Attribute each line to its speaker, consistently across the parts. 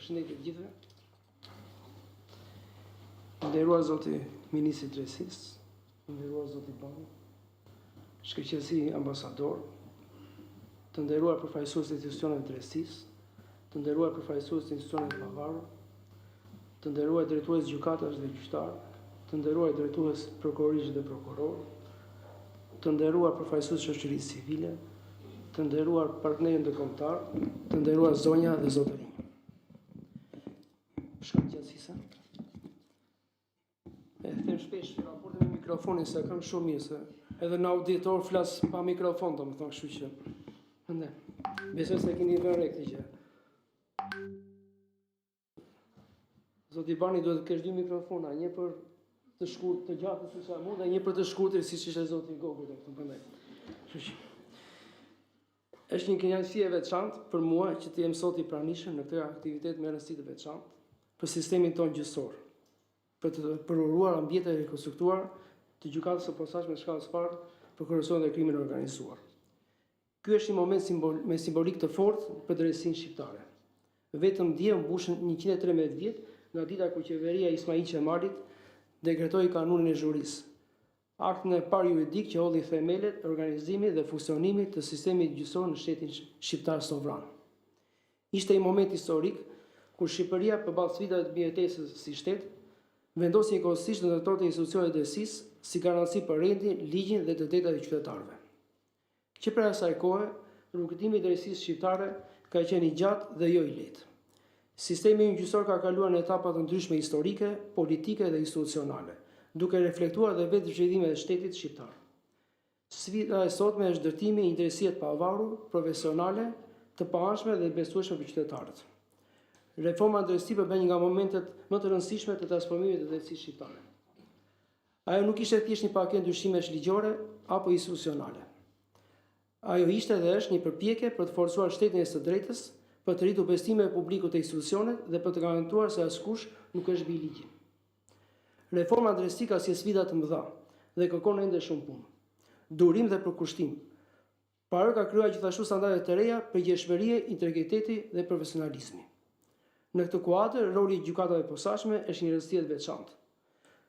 Speaker 1: Përshëndetje të gjithëve. Nderuar zoti Ministri i Drejtësisë, nderuar zoti Bani, shkëlqësi ambasador, të nderuar përfaqësues të institucioneve të drejtësisë, të nderuar përfaqësues të institucioneve të pavarura, të nderuar drejtues gjykatash dhe gjyqtar, të nderuar drejtues prokurorish dhe prokuror, të nderuar përfaqësues shoqërisë civile, të nderuar partnerë ndërkombëtar, të nderuar zonja dhe zotërinj. Shkëlqësisa. E them shpesh raportin me mikrofonin se kam shumë mirë se edhe në auditor flas pa mikrofon, domethënë, kështu që. Ende. Besoj se keni vënë re këtë gjë. Zoti Bani duhet të kesh dy mikrofona, një për të shkurtë të gjatë siç ka mund dhe një për të shkurtër siç ishte zoti Gogu këtu prandaj. Kështu që është një kënaqësi e veçantë për mua që të jem sot i pranishëm në këtë aktivitet me rëndësi të veçantë për sistemin tonë gjyqësor, për të përuruar ambientet e rekonstruktuar të gjykatës së posaçme shkallës parë për korrupsionin dhe krimin e organizuar. Ky është një moment me simbolik të fortë për drejtësinë shqiptare. Vetëm dje u mbushën 113 vjet nga dita kur qeveria Ismail Qemalit dekretoi kanunin e zhurisë, aktin e parë juridik që hodhi themelet e organizimit dhe funksionimit të sistemit gjyqësor në shtetin shqiptar sovran. Ishte një moment historik kur Shqipëria përballë sfidave të mbijetesës si shtet, vendosi njëkohësisht në ndërtorë të institucioneve të drejtësisë si garanci për rendin, ligjin dhe të drejtat e qytetarëve. Që për asaj kohe, rrugëtimi i drejtësisë shqiptare ka qenë i gjatë dhe jo i lehtë. Sistemi gjyqësor ka kaluar në etapa të ndryshme historike, politike dhe institucionale, duke reflektuar dhe vetë zhvillimet e shtetit shqiptar. Sfida e sotme është ndërtimi i një drejtësie të pavarur, profesionale, të paanshme dhe besueshme për qytetarët. Reforma në drejtësi përbën një nga momentet më të rëndësishme të transformimit të drejtësisë shqiptare. Ajo nuk ishte thjesht një paketë ndryshimesh ligjore apo institucionale. Ajo ishte dhe është një përpjekje për të forcuar shtetin e së drejtës, për të rritur besimin e publikut te institucionet dhe për të garantuar se askush nuk është mbi ligjin. Reforma në drejtësi ka si sfida të mëdha dhe kërkon ende shumë punë. Durim dhe përkushtim. Por ka krijuar gjithashtu standarde të reja për gjeshmërie, integriteti dhe profesionalizmi. Në këtë kuadër, roli i gjykatave posaçme është një rëndësi e veçantë.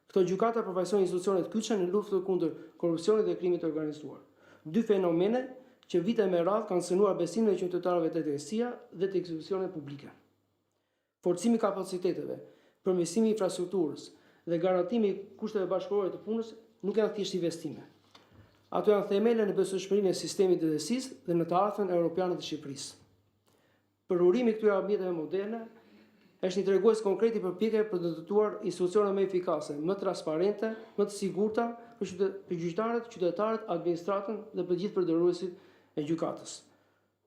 Speaker 1: Këto gjykata përfaqësojnë institucione të kyçe në luftën kundër korrupsionit dhe krimit të organizuar. Dy fenomene që vite me radhë kanë sënuar besimin e qytetarëve te drejtësia dhe te institucionet publike. Forcimi i kapaciteteve, përmirësimi i infrastrukturës dhe garantimi i kushteve bashkëkohore të punës nuk janë thjesht investime. Ato janë themele në besueshmërinë e sistemit të drejtësisë dhe në të ardhmen europiane të Shqipërisë. Përurimi i këtyre ambienteve moderne është një tregues konkret i përpjekjeve për të ndërtuar institucione më efikase, më transparente, më të sigurta për gjyqtarët, qytetarët, administratën dhe për gjithë përdoruesit e gjykatës.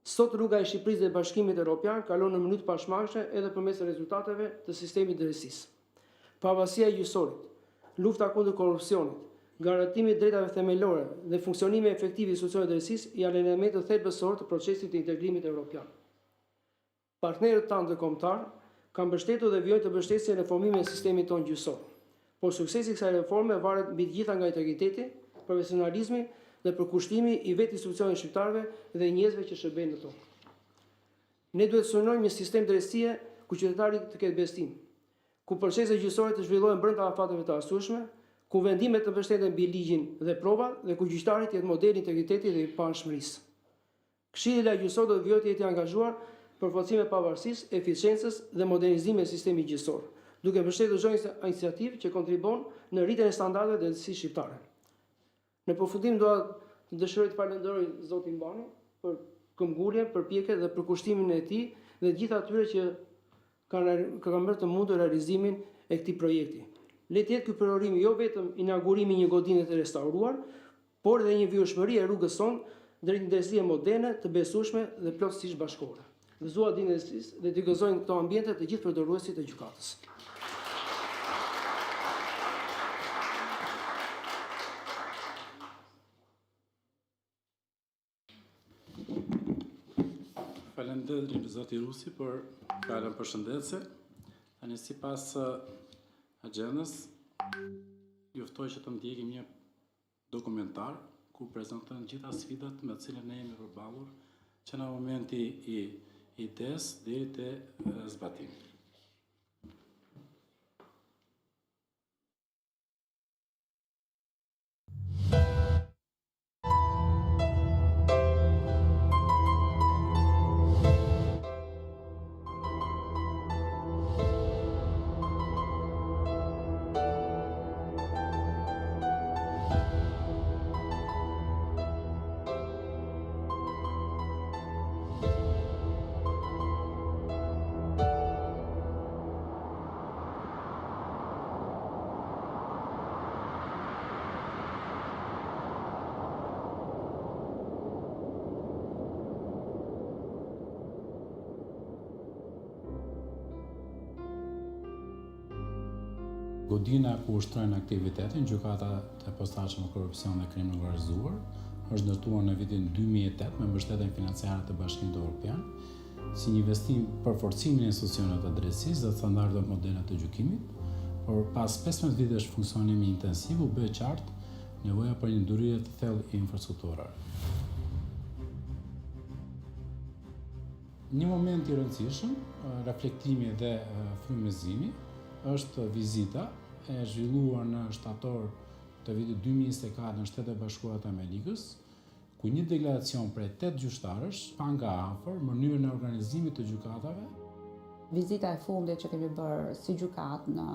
Speaker 1: Sot rruga e Shqipërisë dhe Bashkimit Evropian kalon në mënyrë të pashmangshme edhe përmes rezultateve të sistemit të drejtësisë. Pavarësia e gjyqësorit, lufta kundër korrupsionit, garantimi i drejtave themelore dhe funksionimi efektiv i institucioneve të drejtësisë janë elemente thelbësore të procesit të integrimit evropian. Partnerët tanë ndërkombëtar kanë mbështetur dhe vijojnë të mbështesin reformimin e sistemit tonë gjyqësor. Por suksesi i kësaj reforme varet mbi të gjitha nga integriteti, profesionalizmi dhe përkushtimi i vetë institucioneve shqiptarëve dhe njerëzve që shërbejnë në to. Ne duhet të synojmë një sistem drejtësie ku qytetari të ketë besim, ku proceset gjyqësore të zhvillohen brenda afateve të arsyeshme, ku vendimet të mbështeten mbi ligjin dhe provat dhe ku gjyqtari të jetë model integriteti dhe i paanshmërisë. Këshilli gjyqësor do të vijojë të jetë i angazhuar për forcime pavarësisë, eficiencës dhe modernizimit e sistemit gjyqësor, duke mbështetur çdo iniciativë që kontribon në rritjen e standardeve të drejtësisë shqiptare. Në përfundim dua të dëshiroj të falenderoj zotin Bani për këmbguljen, përpjekjet dhe përkushtimin e tij dhe gjithë atyre që kanë bërë të mundur realizimin e këtij projekti. Le të jetë ky përurim jo vetëm inaugurimi i një godine të restauruar, por edhe një vijshmëri e rrugës sonë drejt një drejtësie moderne, të besueshme dhe plotësisht bashkëkohore. Gëzuar dinjësisë dhe të gëzojnë këto ambiente të gjithë përdoruesit e gjykatës.
Speaker 2: Falenderoj zoti Rusi për fjalën përshëndetse. Tani sipas agjendës, ju ftoj që të ndjekim një dokumentar ku prezantojnë gjitha sfidat me të cilën ne jemi përballur që në momenti i idesë deri te zbatimi. Godina ku ushtrojnë aktivitetin, gjykata e posaçme korrupsion dhe krim të organizuar, është ndërtuar në vitin 2008 me mbështetjen financiare të Bashkimit Evropian, si një investim për forcimin e institucioneve të drejtësisë dhe standardet moderne të gjykimit, por pas 15 vitesh funksionimi intensiv u bë qartë nevoja për një ndërhyrje të thellë e infrastrukturore. Një moment i rëndësishëm, reflektimi dhe frymëzimi, është vizita e zhvilluar në shtator të vitit 2024 në Shtetet e Bashkuara të Amerikës, ku një delegacion prej 8 gjyqtarësh pa nga afër mënyrën e organizimit të gjykatave.
Speaker 3: Vizita e fundit që kemi bërë si gjykat në